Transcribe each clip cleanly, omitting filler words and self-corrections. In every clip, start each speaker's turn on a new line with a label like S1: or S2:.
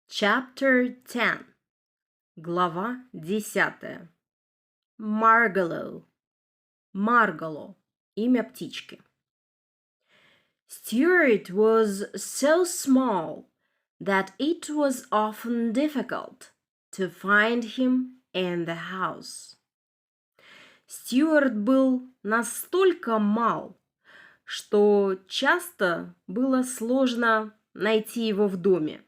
S1: Chapter 10. Глава 10. Маргало. Имя птички. Stewart was so small that it was often difficult to find him in the house. Стюарт был настолько мал, что часто было сложно найти его в доме.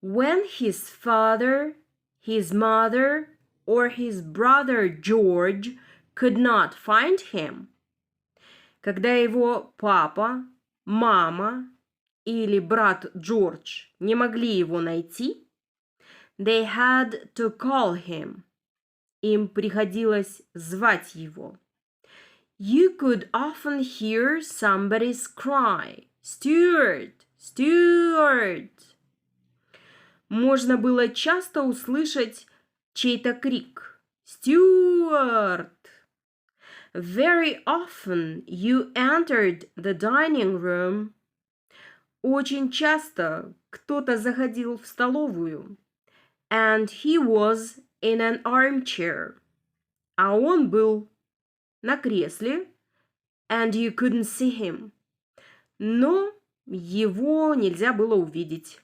S1: When his father, his mother, or his brother George could not find him, когда его папа, мама или брат Джордж не могли его найти, they had to call him. Им приходилось звать его. You could often hear somebody's cry, "Stewart, Stewart!" Можно было часто услышать чей-то крик «Стюарт!». Very often you entered the dining room. Очень часто кто-то заходил в столовую. And he was in an armchair. А он был на кресле. And you couldn't see him. Но его нельзя было увидеть.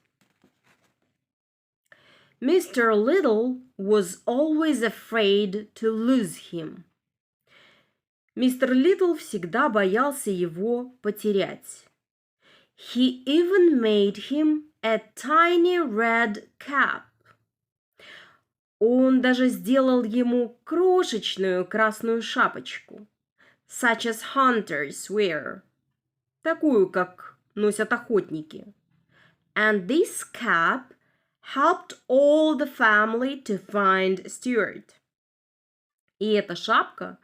S1: Mr. Little was always afraid to lose him. Мистер Литл всегда боялся его потерять. He even made him a tiny red cap. Он даже сделал ему крошечную красную шапочку, such as hunters wear, такую, как носят охотники. And this cap helped all the family to find Stewart. И эта шапка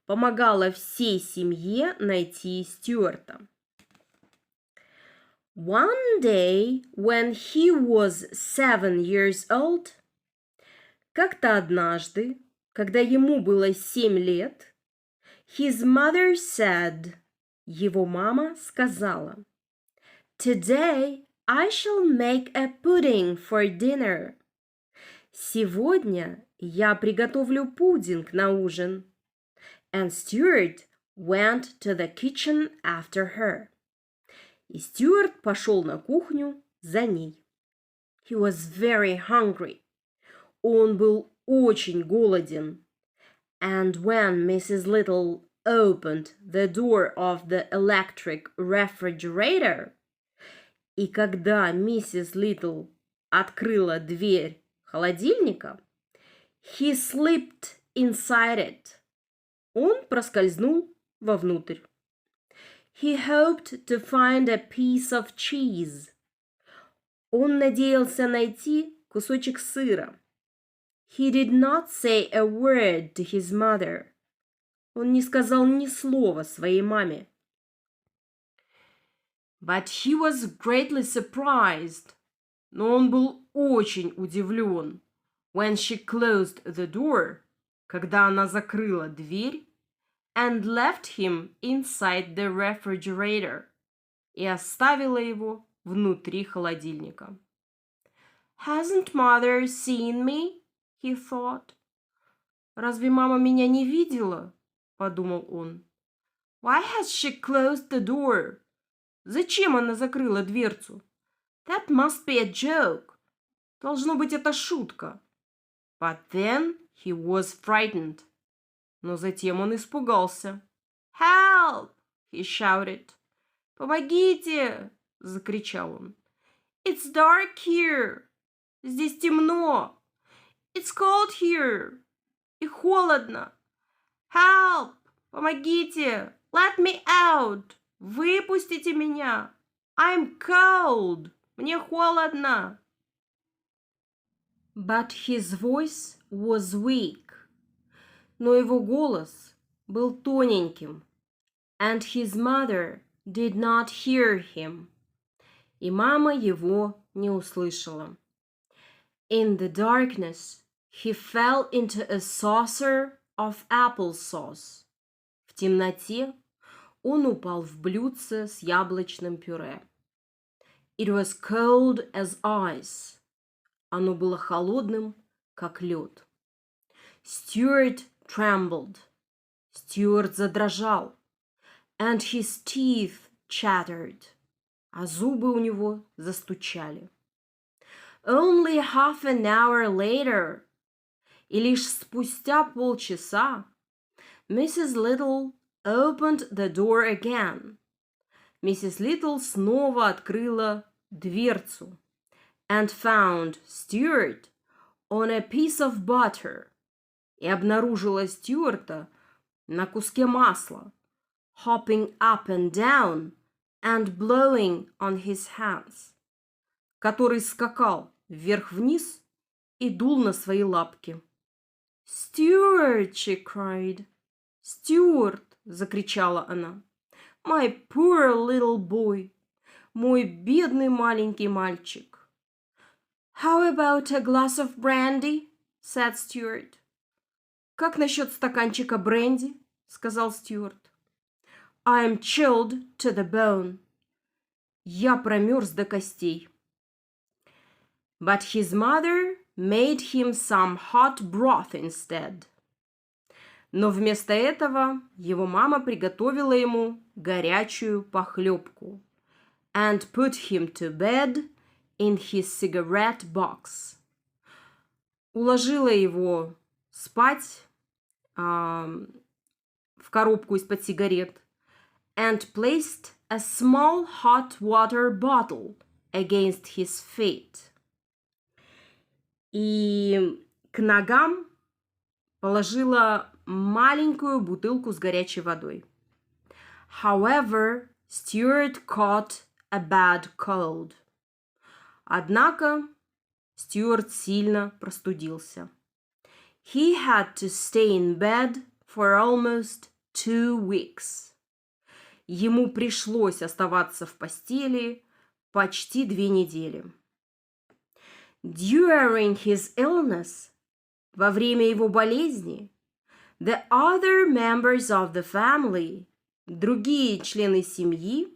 S1: помогала всей семье найти Стюарта. One day, when he was 7 years old, как-то однажды, когда ему было 7 лет, his mother said, его мама сказала, Today I shall make a pudding for dinner. Сегодня я приготовлю пудинг на ужин. And Stewart went to the kitchen after her. И Стюарт пошел на кухню за ней. He was very hungry. Он был очень голоден. And when Mrs. Little opened the door of the electric refrigerator, и когда миссис Литл открыла дверь холодильника, he slipped inside it. Он проскользнул вовнутрь. He hoped to find a piece of cheese. Он надеялся найти кусочек сыра. He did not say a word to his mother. Он не сказал ни слова своей маме. But he was greatly surprised. Но он был очень удивлен. When she closed the door, когда она закрыла дверь, and left him inside the refrigerator, и оставила его внутри холодильника. Hasn't mother seen me? He thought. Разве мама меня не видела? Подумал он. Why has she closed the door? Зачем она закрыла дверцу? That must be a joke. Должно быть, это шутка. But then he was frightened. Но затем он испугался. Help! He shouted. Помогите! Закричал он. It's dark here. Здесь темно. It's cold here. И холодно. Help! Помогите! Let me out! Выпустите меня! I'm cold! Мне холодно! But his voice was weak. Но его голос был тоненьким. And his mother did not hear him. И мама его не услышала. In the darkness, he fell into a saucer of applesauce. В темноте он упал в блюдце с яблочным пюре. It was cold as ice. Оно было холодным, как лед. Стюарт trembled. Стюарт задрожал. And his teeth chattered. А зубы у него застучали. Only half an hour later. И лишь спустя полчаса Mrs. Little opened the door again. Миссис Литл снова открыла дверцу. And found Stewart on a piece of butter. И обнаружила Стюарта на куске масла, hopping up and down and blowing on his hands, который скакал вверх-вниз и дул на свои лапки. «Stewart!» she cried. «Стюарт!» – закричала она. «My poor little boy! Мой бедный маленький мальчик!» «How about a glass of brandy?» said Stewart. «Как насчет стаканчика бренди?» – сказал Стюарт. «I'm chilled to the bone». Я промерз до костей. But his mother made him some hot broth instead. Но вместо этого его мама приготовила ему горячую похлебку. And put him to bed in his cigarette box. Уложила его спать в коробку из-под сигарет. And placed a small hot water bottle against his feet. И к ногам положила маленькую бутылку с горячей водой. However, Stewart caught a bad cold. Однако Стюарт сильно простудился. He had to stay in bed for almost 2 weeks. Ему пришлось оставаться в постели почти 2 недели. During his illness, во время его болезни, the other members of the family, другие члены семьи,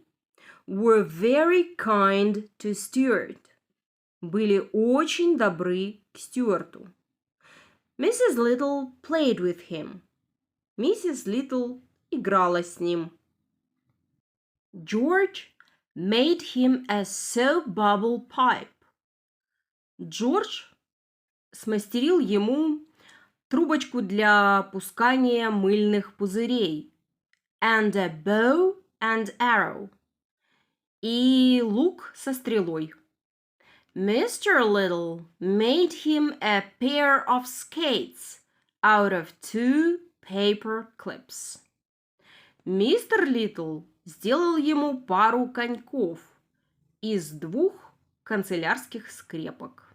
S1: were very kind to Stewart, были очень добры к Стюарту. Mrs. Little played with him. Миссис Литл играла с ним. George made him a soap bubble pipe. Джордж смастерил ему трубочку для пускания мыльных пузырей. And a bow and arrow. И лук со стрелой. Mr. Little made him a pair of skates out of 2 paper clips. Мистер Литл сделал ему пару коньков из 2 канцелярских скрепок.